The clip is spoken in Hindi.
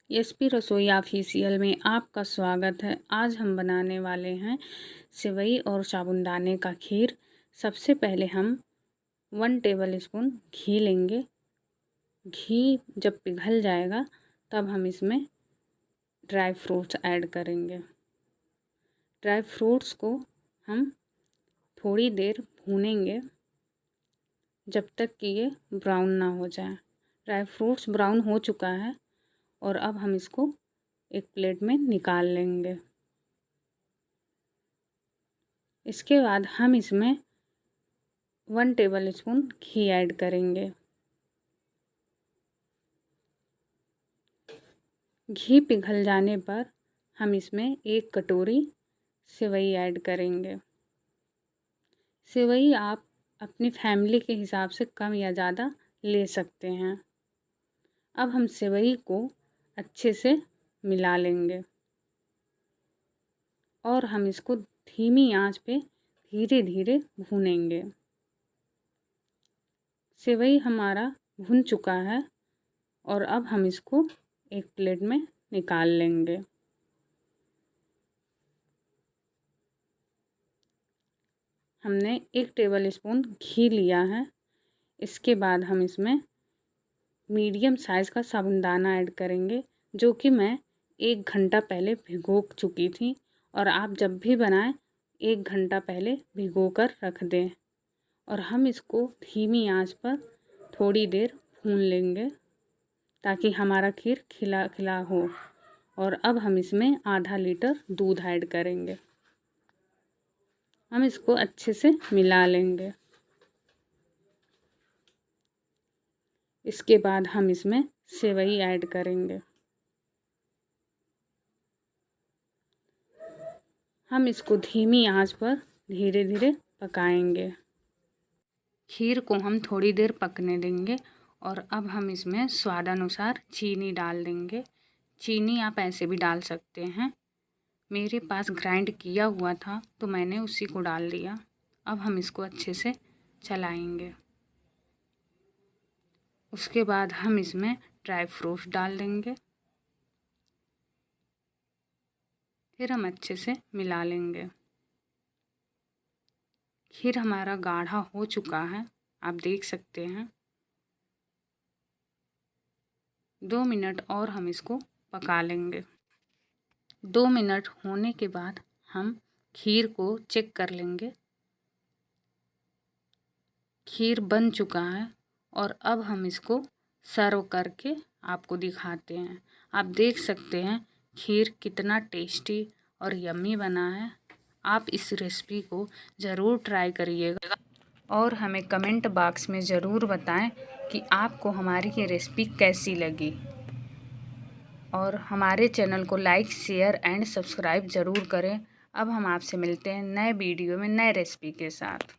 एसपी रसोई ऑफिशियल में आपका स्वागत है। आज हम बनाने वाले हैं सेवई और साबूदाने का खीर। सबसे पहले हम 1 टेबल स्पून घी लेंगे। घी जब पिघल जाएगा तब हम इसमें ड्राई फ्रूट्स ऐड करेंगे। ड्राई फ्रूट्स को हम थोड़ी देर भूनेंगे जब तक कि ये ब्राउन ना हो जाए। ड्राई फ्रूट्स ब्राउन हो चुका है और अब हम इसको एक प्लेट में निकाल लेंगे। इसके बाद हम इसमें 1 टेबल स्पून घी ऐड करेंगे। घी पिघल जाने पर हम इसमें 1 कटोरी सेवई ऐड करेंगे। सेवई आप अपनी फैमिली के हिसाब से कम या ज़्यादा ले सकते हैं। अब हम सेवई को अच्छे से मिला लेंगे और हम इसको धीमी आंच पे धीरे धीरे भूनेंगे। सेवई हमारा भुन चुका है और अब हम इसको एक प्लेट में निकाल लेंगे। हमने 1 टेबल स्पून घी लिया है। इसके बाद हम इसमें मीडियम साइज़ का साबूदाना ऐड करेंगे, जो कि मैं 1 घंटा पहले भिगो चुकी थी। और आप जब भी बनाएं 1 घंटा पहले भिगो कर रख दें। और हम इसको धीमी आंच पर थोड़ी देर भून लेंगे ताकि हमारा खीर खिला खिला हो। और अब हम इसमें आधा लीटर दूध ऐड करेंगे। हम इसको अच्छे से मिला लेंगे। इसके बाद हम इसमें सेवई ऐड करेंगे। हम इसको धीमी आंच पर धीरे धीरे पकाएंगे। खीर को हम थोड़ी देर पकने देंगे और अब हम इसमें स्वादानुसार चीनी डाल देंगे। चीनी आप ऐसे भी डाल सकते हैं। मेरे पास ग्राइंड किया हुआ था तो मैंने उसी को डाल दिया। अब हम इसको अच्छे से चलाएंगे। उसके बाद हम इसमें ड्राई फ्रूट्स डाल देंगे। फिर हम अच्छे से मिला लेंगे। खीर हमारा गाढ़ा हो चुका है, आप देख सकते हैं। 2 मिनट और हम इसको पका लेंगे। 2 मिनट होने के बाद हम खीर को चेक कर लेंगे। खीर बन चुका है और अब हम इसको सर्व करके आपको दिखाते हैं। आप देख सकते हैं खीर कितना टेस्टी और यम्मी बना है। आप इस रेसिपी को ज़रूर ट्राई करिएगा और हमें कमेंट बॉक्स में ज़रूर बताएं कि आपको हमारी ये रेसिपी कैसी लगी। और हमारे चैनल को लाइक, शेयर एंड सब्सक्राइब ज़रूर करें। अब हम आपसे मिलते हैं नए वीडियो में नए रेसिपी के साथ।